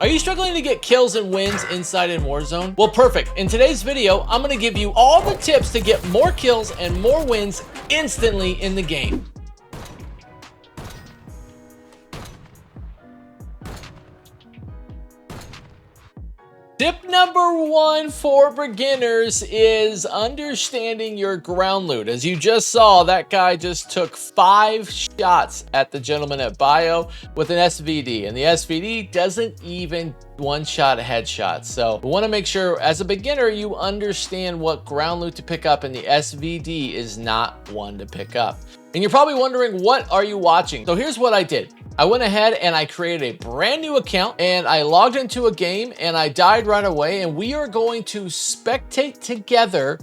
Are you struggling to get kills and wins inside in Warzone? Well, perfect. In today's video, I'm gonna give you all the tips to get more kills and more wins instantly in the game. Tip number one for beginners is understanding your ground loot. As you just saw, that guy just took 5 shots at the gentleman at Bio with an SVD, and the SVD doesn't even one-shot headshots. So we want to make sure as a beginner you understand what ground loot to pick up, and the SVD is not one to pick up. And you're probably wondering, what are you watching? So here's what I did. I went ahead and I created a brand new account and I logged into a game and I died right away, and we are going to spectate together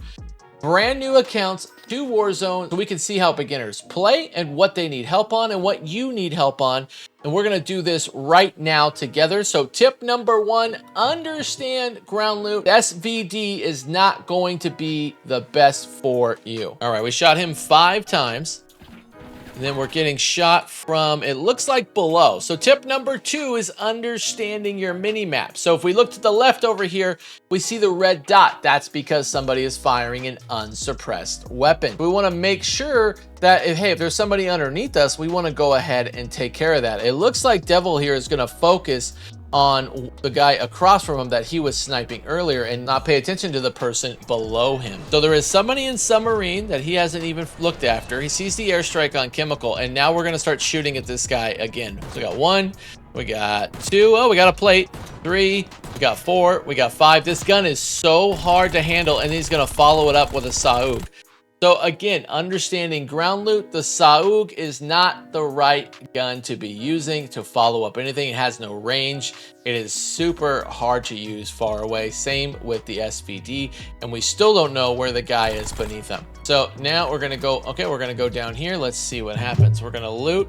brand new accounts to Warzone so we can see how beginners play and what they need help on and what you need help on. And we're gonna do this right now together. So tip number one, understand ground loot. SVD is not going to be the best for you. All right, we shot him 5 times. And then we're getting shot from, it looks like below. So tip number 2 is understanding your mini map. So if we look to the left over here, we see the red dot. That's because somebody is firing an unsuppressed weapon. We want to make sure that if there's somebody underneath us, we want to go ahead and take care of that. It looks like Devil here is going to focus on the guy across from him that he was sniping earlier and not pay attention to the person below him. So there is somebody in submarine that he hasn't even looked after. He sees the airstrike on chemical, and now we're going to start shooting at this guy again. So we got 1, we got 2, oh, we got a plate, 3, we got 4, we got 5. This gun is so hard to handle, and he's going to follow it up with a Saug. So again, understanding ground loot, the Saug is not the right gun to be using to follow up anything. It has no range. It is super hard to use far away. Same with the SVD, and we still don't know where the guy is beneath them. So now we're gonna go, okay, we're gonna go down here. Let's see what happens. We're gonna loot,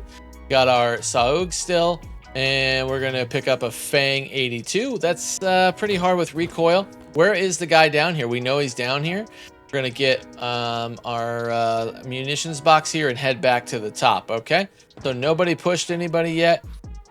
got our Saug still, and we're gonna pick up a Fang 82. That's pretty hard with recoil. Where is the guy down here? We know he's down here. We're gonna get our munitions box here and head back to the top, okay? So nobody pushed anybody yet.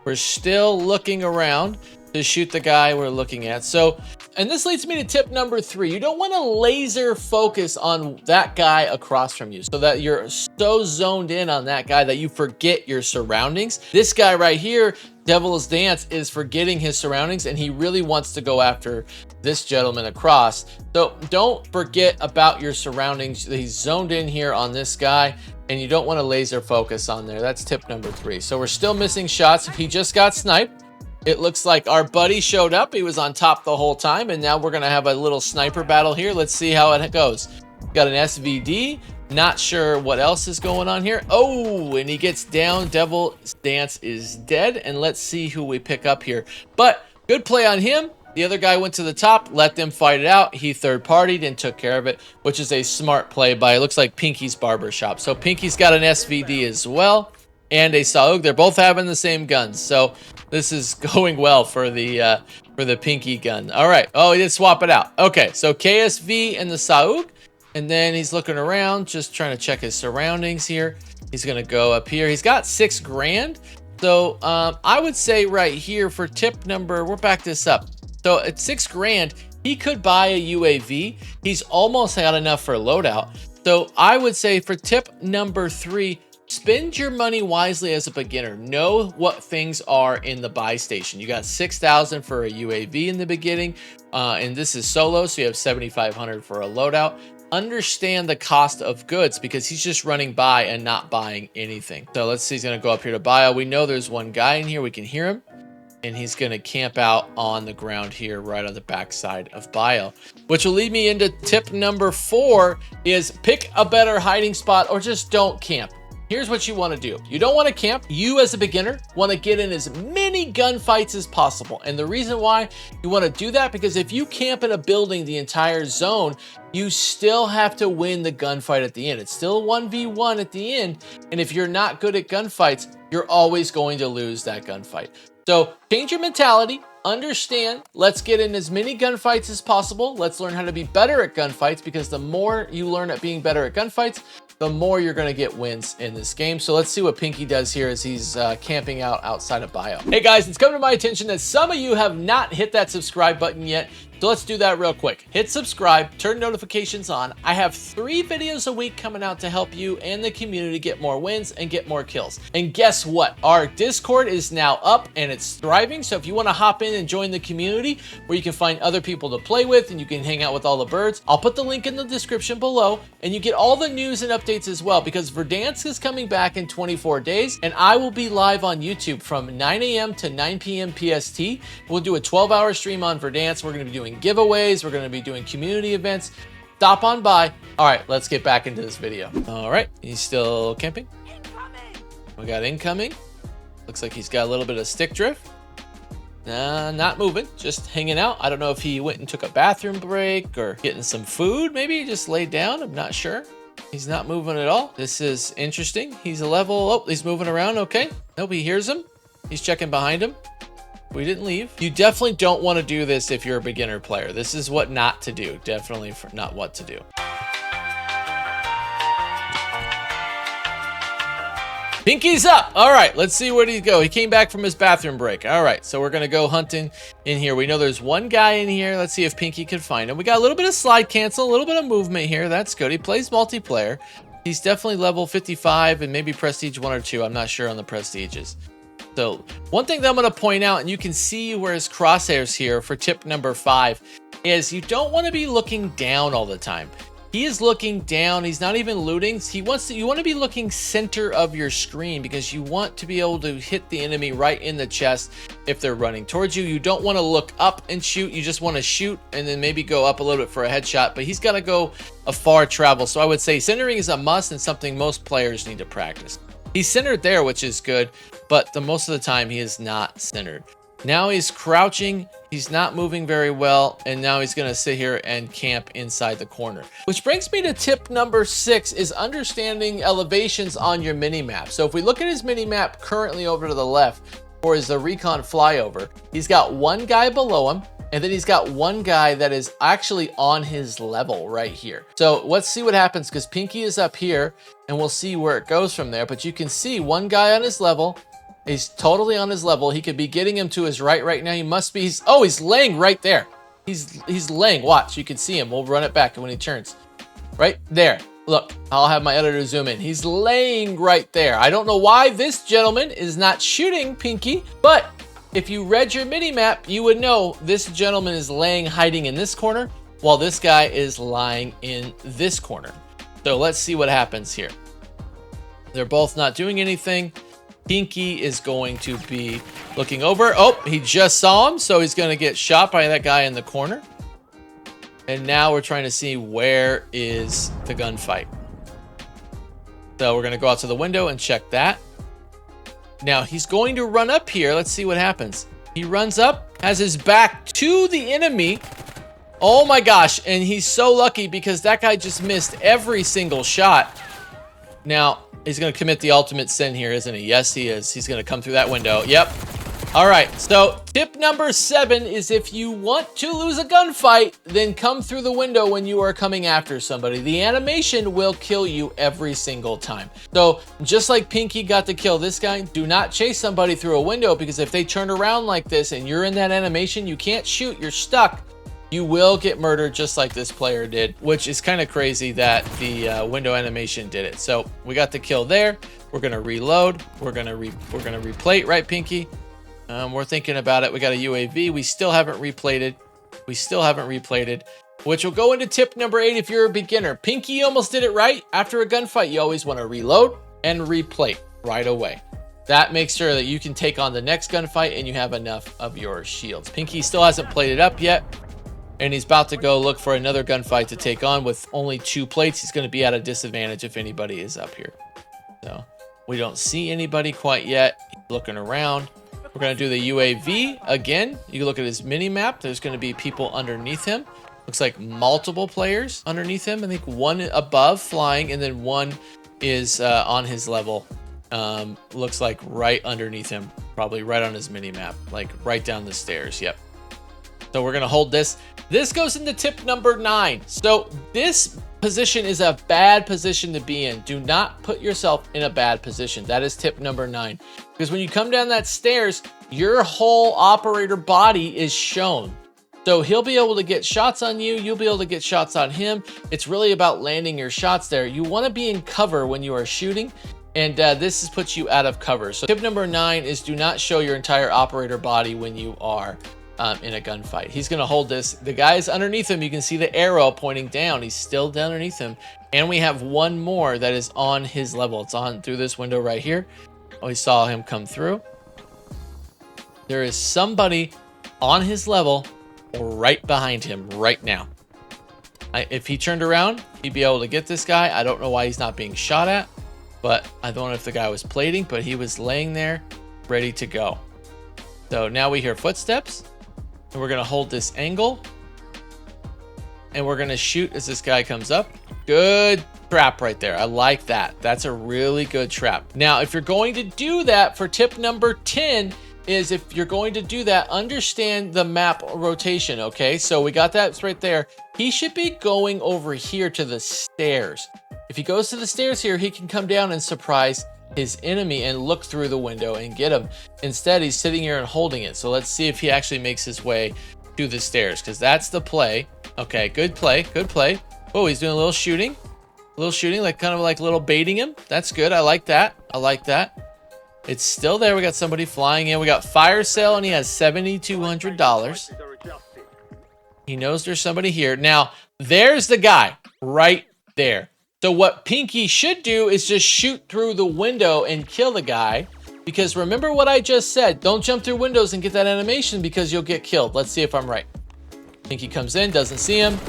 We're still looking around to shoot the guy we're looking at. So, and this leads me to tip number 3. You don't want to laser focus on that guy across from you so that you're so zoned in on that guy that you forget your surroundings. This guy right here, Devil's Dance, is forgetting his surroundings, and he really wants to go after this gentleman across. So don't forget about your surroundings. He's zoned in here on this guy, and you don't want to laser focus on there. That's tip number 3. So we're still missing shots. He just got sniped. It looks like our buddy showed up. He was on top the whole time, and now we're gonna have a little sniper battle here. Let's see how it goes. Got an SVD. Not sure what else is going on here. Oh, and he gets down. Devil's Dance is dead. And let's see who we pick up here. But good play on him. The other guy went to the top, let them fight it out. He third-partied and took care of it, which is a smart play by, it looks like, Pinky's Barbershop. So Pinky's got an SVD as well and a Saug. They're both having the same guns. So this is going well for the Pinky gun. All right. Oh, he did swap it out. Okay, so KSV and the Saug. And then he's looking around, just trying to check his surroundings here. He's gonna go up here. He's got 6 grand. So I would say right here for tip number, we'll back this up. So at 6 grand, he could buy a UAV. He's almost got enough for a loadout. So I would say for tip number 3, spend your money wisely as a beginner. Know what things are in the buy station. You got 6,000 for a UAV in the beginning, and this is solo, so you have 7,500 for a loadout. Understand the cost of goods because he's just running by and not buying anything. So let's see, he's gonna go up here to Bio. We know there's one guy in here, we can hear him, and he's gonna camp out on the ground here right on the backside of Bio, which will lead me into tip number 4 is pick a better hiding spot or just don't camp. Here's what you want to do. You don't want to camp. You as a beginner want to get in as many gunfights as possible. And the reason why you want to do that, because if you camp in a building the entire zone, you still have to win the gunfight at the end. It's still 1v1 at the end. And if you're not good at gunfights, you're always going to lose that gunfight. So change your mentality, understand, let's get in as many gunfights as possible. Let's learn how to be better at gunfights, because the more you learn at being better at gunfights, the more you're going to get wins in this game. So let's see what Pinky does here as he's camping out outside of bio. Hey guys, it's come to my attention that some of you have not hit that subscribe button yet. So let's do that real quick. Hit subscribe, turn notifications on. I have 3 videos a week coming out to help you and the community get more wins and get more kills. And guess what? Our Discord is now up and it's thriving. So if you want to hop in and join the community where you can find other people to play with and you can hang out with all the birds, I'll put the link in the description below, and you get all the news and updates as well, because Verdansk is coming back in 24 days and I will be live on YouTube from 9 a.m. to 9 p.m. PST. We'll do a 12-hour stream on Verdansk. We're going to be doing giveaways. We're going to be doing community events. Stop on by. All right, let's get back into this video. All right, he's still camping. We got incoming. Looks like he's got a little bit of stick drift. Not moving, just hanging out. I don't know if he went and took a bathroom break or getting some food. Maybe he just laid down. I'm not sure. He's not moving at all. This is interesting. He's a level. Oh, he's moving around. Okay. Nope, he hears him. He's checking behind him. We didn't leave. You definitely don't want to do this if you're a beginner player. This is what not to do. Definitely not what to do. Pinky's up. All right, let's see where he go. He came back from his bathroom break. All right, so we're gonna go hunting in here. We know there's one guy in here. Let's see if Pinky can find him. We got a little bit of slide cancel, a little bit of movement here. That's good. He plays multiplayer. He's definitely level 55 and maybe prestige 1 or 2. I'm not sure on the prestiges. So one thing that I'm going to point out, and you can see where his crosshairs here for tip number 5, is you don't want to be looking down all the time. He is looking down. He's not even looting. You want to be looking center of your screen, because you want to be able to hit the enemy right in the chest if they're running towards you. You don't want to look up and shoot. You just want to shoot and then maybe go up a little bit for a headshot, but he's got to go a far travel. So I would say centering is a must and something most players need to practice. He's centered there, which is good, but most of the time he is not centered. Now he's crouching, he's not moving very well, and now he's going to sit here and camp inside the corner. Which brings me to tip number 6, is understanding elevations on your mini-map. So if we look at his mini-map currently over to the left, or is the recon flyover, he's got one guy below him, and then he's got one guy that is actually on his level right here. So let's see what happens, because Pinky is up here, and we'll see where it goes from there. But you can see one guy on his level. He's totally on his level. He could be getting him to his right now. He must be. He's laying right there. He's laying. Watch. You can see him. We'll run it back when he turns. Right there. Look, I'll have my editor zoom in. He's laying right there. I don't know why this gentleman is not shooting Pinky, but if you read your mini-map, you would know this gentleman is laying, hiding in this corner, while this guy is lying in this corner. So let's see what happens here. They're both not doing anything. Pinky is going to be looking over. Oh, he just saw him, so he's going to get shot by that guy in the corner. And now we're trying to see where is the gunfight. So we're going to go out to the window and check that. Now he's going to run up here. Let's see what happens. He runs up, has his back to the enemy. Oh my gosh, and he's so lucky because that guy just missed every single shot. Now, he's going to commit the ultimate sin here, isn't he? Yes, he is. He's going to come through that window. Yep. All right, so tip number 7 is if you want to lose a gunfight, then come through the window when you are coming after somebody. The animation will kill you every single time. So just like Pinky got to kill this guy, do not chase somebody through a window, because if they turn around like this and you're in that animation, you can't shoot, you're stuck. You will get murdered just like this player did, which is kind of crazy that the window animation did it. So we got the kill there. We're gonna reload. We're gonna replate, right, Pinky? We're thinking about it. We got a UAV. We still haven't replated. Which will go into tip number 8 if you're a beginner. Pinky almost did it right. After a gunfight, you always want to reload and replate right away. That makes sure that you can take on the next gunfight and you have enough of your shields. Pinky still hasn't plated up yet, and he's about to go look for another gunfight to take on. With only 2 plates, he's going to be at a disadvantage if anybody is up here. So we don't see anybody quite yet. He's looking around. We're going to do the UAV again. You look at his mini map. There's going to be people underneath him. Looks like multiple players underneath him. I think one above flying, and then one is on his level. Looks like right underneath him. Probably right on his mini map, like right down the stairs. Yep. So we're gonna hold this. This goes into tip number 9. So this position is a bad position to be in. Do not put yourself in a bad position. That is tip number 9. Because when you come down that stairs, your whole operator body is shown. So he'll be able to get shots on you. You'll be able to get shots on him. It's really about landing your shots there. You want to be in cover when you are shooting. And this puts you out of cover. So tip number 9 is do not show your entire operator body when you are in a gunfight. He's going to hold this. The guy's underneath him. You can see the arrow pointing down. He's still down underneath him. And we have one more that is on his level. It's on through this window right here. Oh, we saw him come through. There is somebody on his level right behind him right now. If he turned around, he'd be able to get this guy. I don't know why he's not being shot at, but I don't know if the guy was plating, but he was laying there ready to go. So now we hear footsteps. And we're going to hold this angle. And we're going to shoot as this guy comes up. Good trap right there. I like that. That's a really good trap. Now, if you're going to do that for tip number 10, is if you're going to do that, understand the map rotation, okay? So we got that right there. He should be going over here to the stairs. If he goes to the stairs here, he can come down and surprise his enemy and look through the window and get him. Instead, he's sitting here and holding it. So let's see if he actually makes his way to the stairs, because that's the play. Okay, good play, good play. Oh, he's doing a little shooting, like kind of like little baiting him. That's good. I like that. I like that. It's still there. We got somebody flying in. We got fire sale, and he has $7,200. He knows there's somebody here. Now, there's the guy right there. So what Pinky should do is just shoot through the window and kill the guy. Because remember what I just said. Don't jump through windows and get that animation because you'll get killed. Let's see if I'm right. Pinky comes in, doesn't see him,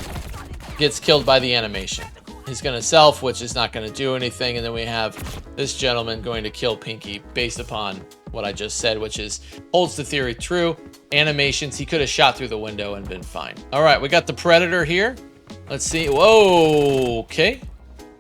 gets killed by the animation. He's going to self, which is not going to do anything. And then we have this gentleman going to kill Pinky based upon what I just said, which is holds the theory true. Animations, he could have shot through the window and been fine. All right, we got the Predator here. Let's see. Whoa, okay.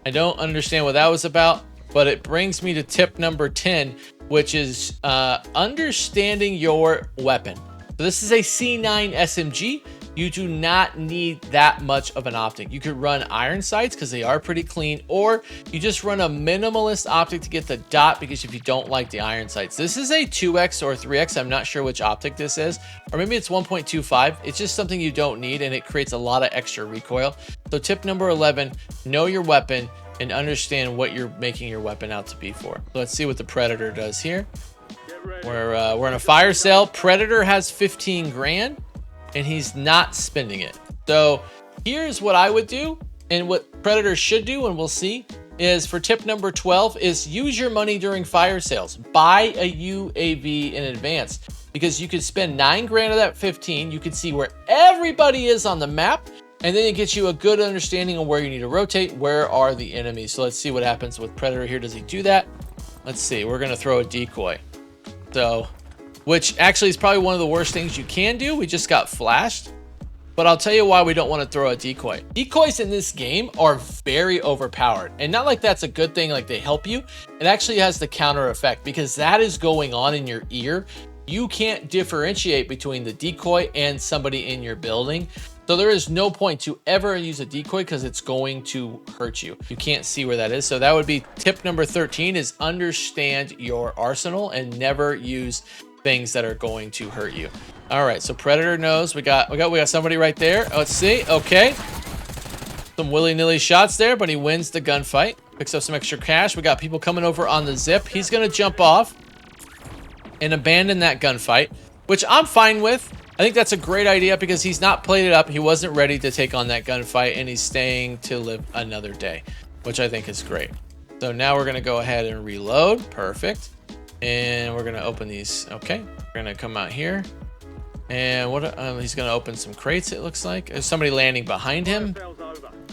I don't understand what that was about, but it brings me to tip number 10, which is understanding your weapon. So this is a C9 SMG. You do not need that much of an optic. You could run iron sights because they are pretty clean, or you just run a minimalist optic to get the dot because if you don't like the iron sights. This is a 2x or 3x. I'm not sure which optic this is, or maybe it's 1.25. It's just something you don't need, and it creates a lot of extra recoil. So tip number 11, know your weapon and understand what you're making your weapon out to be for. So let's see what the Predator does here. We're in a fire sale. Predator has 15 grand. And he's not spending it. So here's what I would do, and what Predator should do, and we'll see, is for tip number 12 is use your money during fire sales. Buy a UAV in advance, because you could spend 9 grand of that 15. You can see where everybody is on the map, and then it gets you a good understanding of where you need to rotate. Where are the enemies? So let's see what happens with Predator here. Does he do that? Let's see. We're going to throw a decoy. So, which actually is probably one of the worst things you can do. We just got flashed. But I'll tell you why we don't want to throw a decoy. Decoys in this game are very overpowered. And not like that's a good thing, like they help you. It actually has the counter effect, because that is going on in your ear. You can't differentiate between the decoy and somebody in your building. So there is no point to ever use a decoy because it's going to hurt you. You can't see where that is. So that would be tip number 13, is understand your arsenal and never use things that are going to hurt you. All right, so Predator knows we got somebody right there. Let's see. Okay, some willy-nilly shots there, but he wins the gunfight. Picks up some extra cash. We got people coming over on the zip. He's gonna jump off and abandon that gunfight, which I'm fine with. I think that's a great idea because he's not played it up. He wasn't ready to take on that gunfight, and he's staying to live another day, which I think is great. So now we're gonna go ahead and reload. Perfect. And we're gonna open these. Okay, we're gonna come out here, and what he's gonna open some crates. It looks like there's somebody landing behind him.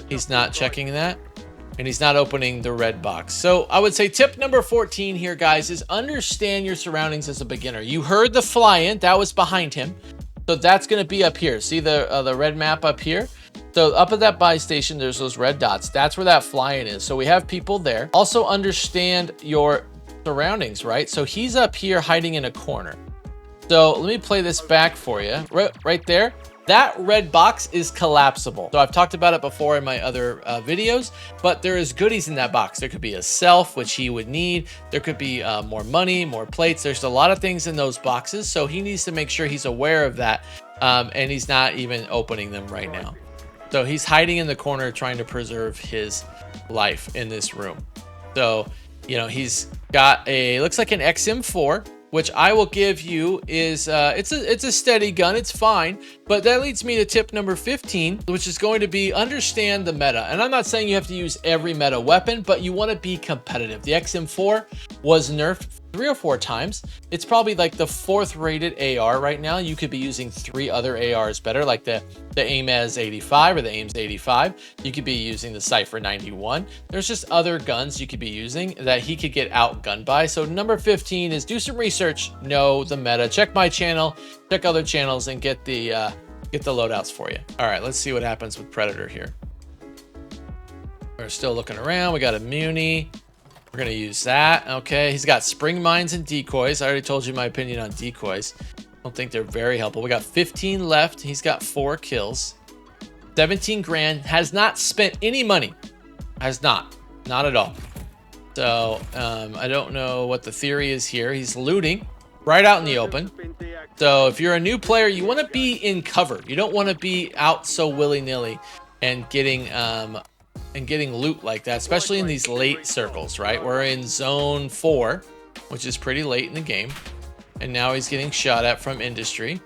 He's not checking that, and he's not opening the red box. So I would say tip number 14 here, guys, is understand your surroundings as a beginner. You heard the fly-in, that was behind him, so that's gonna be up here. See the red map up here? So up at that buy station, there's those red dots. That's where that fly-in is. So we have people there. Also understand your surroundings, right? So he's up here hiding in a corner. So let me play this back for you. Right there. That red box is collapsible. So I've talked about it before in my other videos, but there is goodies in that box. There could be a self, which he would need. There could be more money, more plates. There's a lot of things in those boxes. So he needs to make sure he's aware of that. And he's not even opening them right now. So he's hiding in the corner trying to preserve his life in this room. So, you know, he's got looks like an XM4, which I will give you is, it's a steady gun, it's fine. But that leads me to tip number 15, which is going to be understand the meta. And I'm not saying you have to use every meta weapon, but you want to be competitive. The XM4 was nerfed 3 or 4 times. It's probably like the 4th rated AR right now. You could be using 3 other ARs better, like the AIM-AZ 85 or the AIMS 85. You could be using the Cypher 91. There's just other guns you could be using that he could get outgunned by. So number 15 is do some research, know the meta, check my channel, check other channels, and get the loadouts for you. All right, let's see what happens with Predator here. We're still looking around. We got a Muni. We're gonna use that. Okay, he's got spring mines and decoys. I already told you my opinion on decoys. I don't think they're very helpful. We got 15 left. He's got 4 kills. 17 grand. Has not spent any money. Has not at all. So I don't know what the theory is here. He's looting right out in the open. So if you're a new player, you want to be in cover. You don't want to be out so willy-nilly and getting loot like that, especially in these late circles, right? We're in zone 4, which is pretty late in the game. And now he's getting shot at from industry.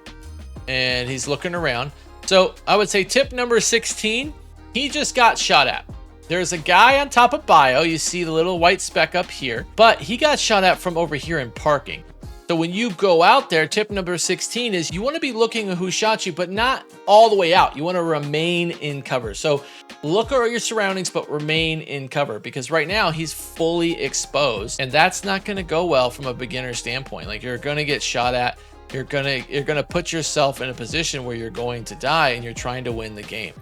And he's looking around. So I would say tip number 16, he just got shot at. There's a guy on top of bio. You see the little white speck up here. But he got shot at from over here in parking. So when you go out there, tip number 16 is you want to be looking at who shot you, but not all the way out. You want to remain in cover. So look at your surroundings, but remain in cover, because right now he's fully exposed, and that's not going to go well from a beginner standpoint. Like, you're going to get shot at. You're going to put yourself in a position where you're going to die, and you're trying to win the game.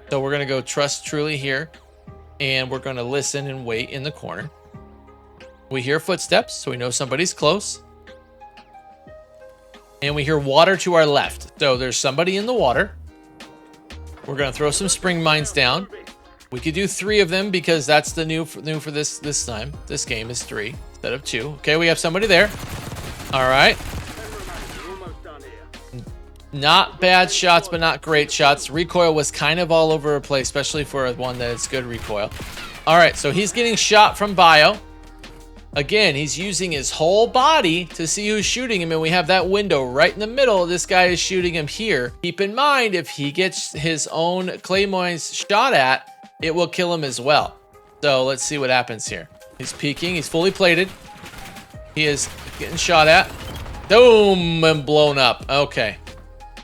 So we're going to go trust truly here, and we're going to listen and wait in the corner. We hear footsteps, so we know somebody's close. And we hear water to our left. So there's somebody in the water. We're going to throw some spring mines down. We could do 3 of them because that's the new for this time. This game is 3 instead of 2. Okay, we have somebody there. All right. Not bad shots, but not great shots. Recoil was kind of all over the place, especially for one that is good recoil. All right, so he's getting shot from bio. Again, he's using his whole body to see who's shooting him, and we have that window right in the middle. This guy is shooting him here. Keep in mind, if he gets his own claymores shot at, it will kill him as well. So let's see what happens here. He's peeking. He's fully plated. He is getting shot at. Boom, and blown up. Okay.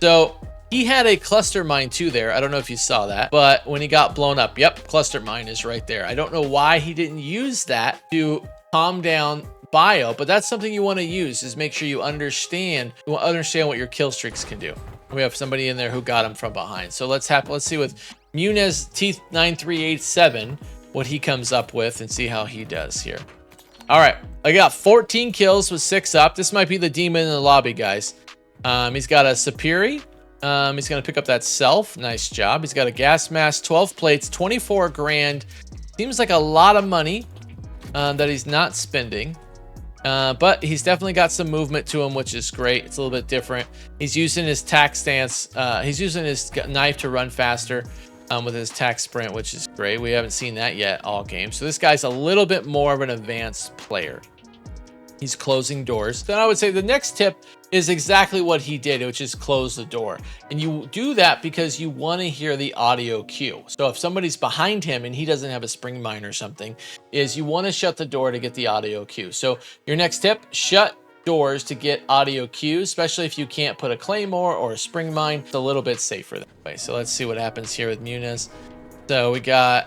So he had a cluster mine too there. I don't know if you saw that, but when he got blown up, yep, cluster mine is right there. I don't know why he didn't use that to calm down bio, but that's something you want to use, is make sure you understand what your kill streaks can do. We have somebody in there who got him from behind. So let's see with Muniz T9387 what he comes up with and see how he does here. All right, I got 14 kills with 6 up. This might be the demon in the lobby, guys. He's got a Superi. He's going to pick up that self. Nice job. He's got a gas mask, 12 plates, 24 grand. Seems like a lot of money that he's not spending. But he's definitely got some movement to him, which is great. It's a little bit different. He's using his tack stance. He's using his knife to run faster with his tack sprint, which is great. We haven't seen that yet all game. So this guy's a little bit more of an advanced player. He's closing doors. Then I would say the next tip is exactly what he did, which is close the door. And you do that because you want to hear the audio cue. So if somebody's behind him and he doesn't have a spring mine or something, is you want to shut the door to get the audio cue. So your next tip, shut doors to get audio cues, especially if you can't put a claymore or a spring mine. It's a little bit safer that way. So let's see what happens here with Muniz. So we got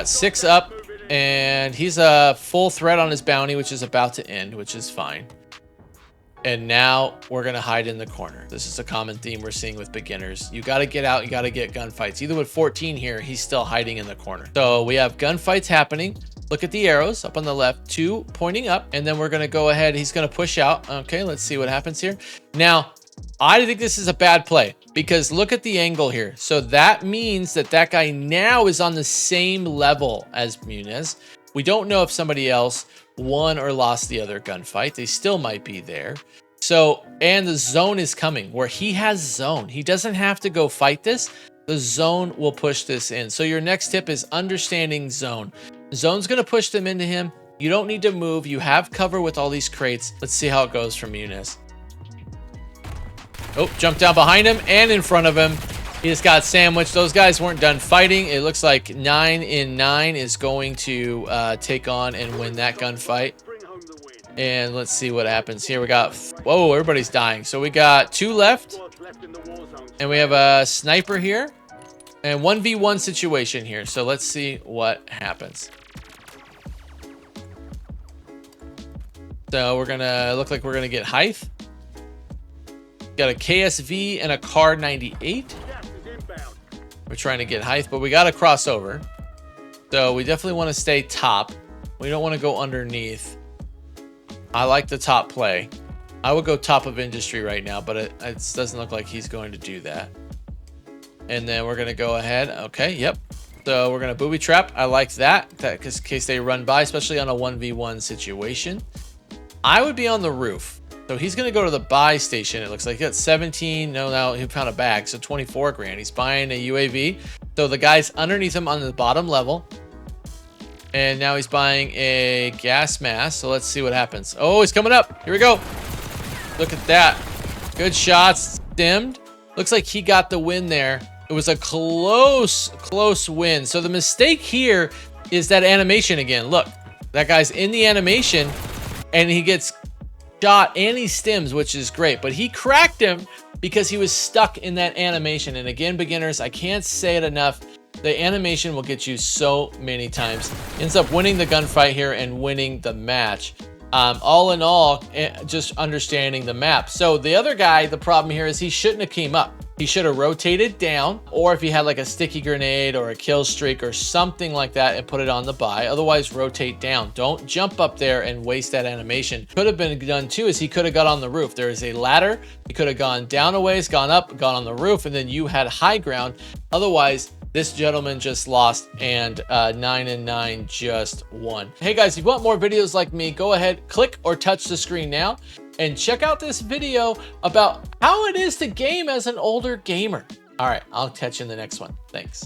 6 up, and he's a full threat on his bounty, which is about to end, which is fine. And now we're going to hide in the corner. This is a common theme we're seeing with beginners. You got to get out. You got to get gunfights. Either with 14 here, he's still hiding in the corner. So we have gunfights happening. Look at the arrows up on the left, 2 pointing up, and then we're gonna go ahead. He's gonna push out. Okay, let's see what happens here. Now, I think this is a bad play because look at the angle here. So that means that that guy now is on the same level as Muniz. We don't know if somebody else won or lost the other gunfight. They still might be there. So, and the zone is coming where he has zone. He doesn't have to go fight this. The zone will push this in. So your next tip is understanding zone. Zone's going to push them into him. You don't need to move. You have cover with all these crates. Let's see how it goes from Muniz. Oh, jumped down behind him and in front of him. He just got sandwiched. Those guys weren't done fighting. It looks like 9 in 9 is going to take on and win that gunfight. And let's see what happens here. We got, whoa, everybody's dying. So we got 2 left. And we have a sniper here. And 1v1 situation here. So let's see what happens. So we're going to look like we're going to get height. Got a KSV and a Car 98. We're trying to get height, but we got to cross over. So we definitely want to stay top. We don't want to go underneath. I like the top play. I would go top of industry right now, but it doesn't look like he's going to do that. And then we're going to go ahead. Okay, yep. So we're going to booby trap. I like that in case they run by, especially on a 1v1 situation. I would be on the roof. So he's going to go to the buy station. It looks like he got 17. No, now he found a bag. So 24 grand. He's buying a UAV. So the guy's underneath him on the bottom level. And now he's buying a gas mask. So let's see what happens. Oh, he's coming up. Here we go. Look at that. Good shots. Dimmed. Looks like he got the win there. It was a close win. So the mistake here is that animation again. Look, that guy's in the animation and he gets shot and he stims, which is great, but he cracked him because he was stuck in that animation. And again, beginners, I can't say it enough. The animation will get you so many times. Ends up winning the gunfight here and winning the match. All in all, just understanding the map. So the other guy, the problem here is he shouldn't have came up. He should have rotated down, or if he had like a sticky grenade or a kill streak or something like that and put it on the buy. Otherwise, rotate down. Don't jump up there and waste that animation. Could have been done too is he could have got on the roof. There is a ladder. He could have gone down a ways, gone up, gone on the roof, and then you had high ground. Otherwise, this gentleman just lost and 9 and 9 just won. Hey guys, if you want more videos like me, go ahead, click or touch the screen now and check out this video about how it is to game as an older gamer. All right, I'll catch you in the next one. Thanks.